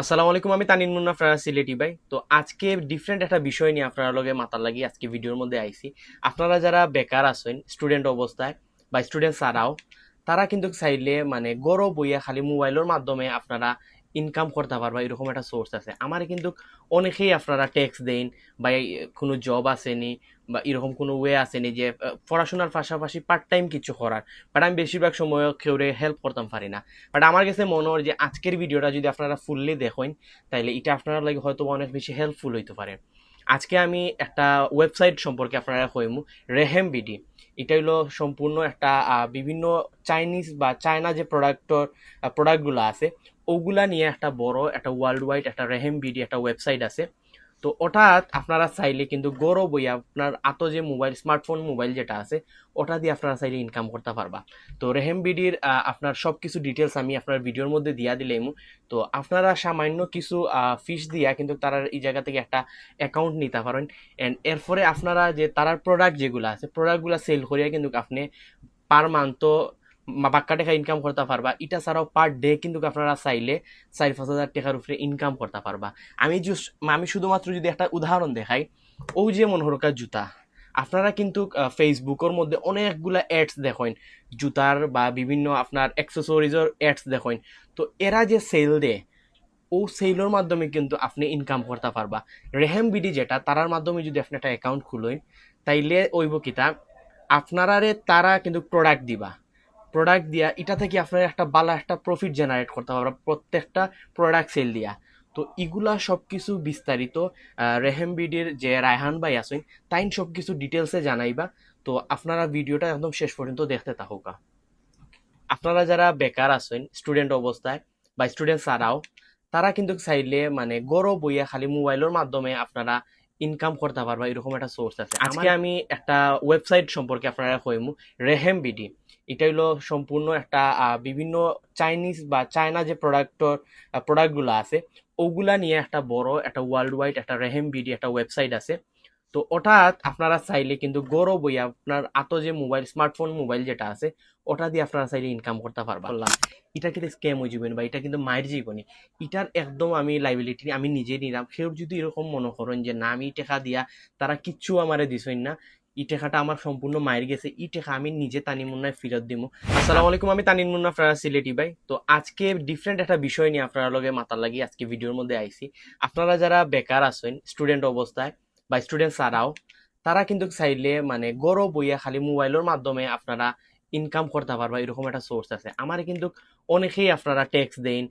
আসসালামু আলাইকুম, আমি তানিন মুন্না আপনারা সিলেটি ভাই। তো আজকে ডিফারেন্ট একটা বিষয় নিয়ে আপনারা লগে মাথার লাগি আজকে ভিডিওর মধ্যে আইছি। আপনারা যারা বেকার আছেন স্টুডেন্ট অবস্থায় বা স্টুডেন্ট ছাড়াও, তারা কিন্তু চাইলে গড় বইয়া খালি মোবাইলের মাধ্যমে আপনারা ইনকাম করতে পারবা, এরকম একটা সোর্স আছে। আমার কিন্তু অনেকেই আপনারা ট্যাক্স দেন বা কোনো জব আসেনি বা এরকম কোনো ওয়ে আসেনি যে পড়াশোনার পাশাপাশি পার্ট টাইম কিছু করার, বাট আমি বেশিরভাগ সময় কেউরে হেল্প করতাম পারি না। বাট আমার কাছে মনে হয় যে আজকের ভিডিওটা যদি আপনারা ফুললি দেখেন, তাহলে এটা আপনারা লাগে হয়তো অনেক বেশি হেল্পফুল হইতে পারে। আজকে আমি একটা ওয়েবসাইট সম্পর্কে আপনারা কইমু, রেহেম বিডি। এটা হলো সম্পূর্ণ একটা বিভিন্ন চাইনিজ বা চায়না যে প্রোডাক্টগুলো আছে ওগুলা নিয়ে একটা বড় একটা ওয়ার্ল্ড ওয়াইড একটা রেহেম বিডি একটা ওয়েবসাইট আছে। তো ওটা আপনারা চাইলে কিন্তু গৌরব বইয়া আপনার আতো যে মোবাইল স্মার্টফোন মোবাইল যেটা আছে ওটা দিয়ে আপনারা চাইলে ইনকাম করতে পারবা। তো রেহেম বিডির আপনার সব কিছু ডিটেলস আমি আপনার ভিডিওর মধ্যে দিয়া দিলাম। তো আপনারা সামান্য কিছু ফিস দিয়া কিন্তু তারা এই জায়গা থেকে একটা অ্যাকাউন্ট নিতে পারেন। এন্ড এরপরে আপনারা যে তারার প্রোডাক্ট যেগুলো আছে প্রোডাক্টগুলো সেল করিয়া কিন্তু আপনি পার মান্থ বাক্কা টাকা ইনকাম করতে পারবা। এটা ছাড়াও পার ডে কিন্তু আপনারা চাইলে 4-5 হাজার টাকার উপরে ইনকাম করতে পারবা। আমি শুধুমাত্র যদি একটা উদাহরণ দেখাই, ও যে মনোহরকা জুতা, আপনারা কিন্তু ফেসবুকের মধ্যে অনেকগুলা অ্যাডস দেখেন, জুতার বা বিভিন্ন আপনার অ্যাক্সেসরিজের অ্যাডস দেখেন। তো এরা যে সেল দেয়, ও সেলের মাধ্যমে কিন্তু আপনি ইনকাম করতে পারবা। রেহেম বিডি যেটা তারার মাধ্যমে যদি আপনি একটা অ্যাকাউন্ট খুলেন, তাইলে ওইব কিতা আপনারারে তারা কিন্তু প্রোডাক্ট দিবা। প্রোডাক্ট দিয়া এটা থেকে আপনার একটা ভালো একটা প্রফিট জেনারেট করতে পারবা প্রত্যেকটা প্রোডাক্ট সেল দিয়া। তো এগুলা সবকিছু বিস্তারিত রেহেম বিডির যে রায়হান ভাই আছেন তাইন সবকিছু ডিটেলসে জানাইবা। তো আপনারা ভিডিওটা একদম শেষ পর্যন্ত দেখতে থাকুকা। আপনারা যারা বেকার আছেন স্টুডেন্ট অবস্থায় বা স্টুডেন্ট ছাড়াও, তারা কিন্তু চাইলে গড় বইয়া খালি মোবাইলের মাধ্যমে আপনারা ইনকাম করতে পারবা, এরকম একটা সোর্স আছে। আজকে আমি একটা ওয়েবসাইট সম্পর্কে আপনারা কইমু, রেহেম বিডি। এটা হলো সম্পূর্ণ একটা বিভিন্ন চাইনিজ বা চায়না যে প্রোডাক্টগুলো আছে ওগুলা নিয়ে একটা বড় একটা ওয়ার্ল্ড ওয়াইড একটা রেহেম বিডি একটা ওয়েবসাইট আছে। তো ওটা আপনারা চাইলে কিন্তু গৌরব বইয়া আপনার আতো যে মোবাইল স্মার্টফোন মোবাইল যেটা আছে ওটা দিয়ে আপনারা চাইলে ইনকাম করতে পারবা। বললাম এটা কিন্তু স্ক্যাম হয়ে যাবেন বা এটা কিন্তু মায়ের জীবনী। এটার একদম আমি লাইবিলিটি আমি নিজে নিলাম। কেউ যদি এরকম মনে করেন যে না আমি টাকা দিয়া তারা কিচ্ছু আমারে দিছেন না, ই টাকাটা আমার সম্পূর্ণ মায়ের গেছে, ই টাকা আমি নিজে তানি মুন্নায় ফেরত দিব। আসসালামু আলাইকুম, আমি তানিন মুন্না আপনারা সিলেটি ভাই। তো আজকে ডিফারেন্ট একটা বিষয় নিয়ে আপনারা লগে মাথার লাগি আজকে ভিডিওর মধ্যে আইছি। আপনারা যারা বেকার আছেন স্টুডেন্ট অবস্থায় বা স্টুডেন্ট ছাড়াও, তারা কিন্তু চাইলে গড় বইয়া খালি মোবাইলের মাধ্যমে আপনারা ইনকাম করতে পারবা, এরকম একটা সোর্স আছে। আমার কিন্তু অনেকেই আপনারা ট্যাক্স দেন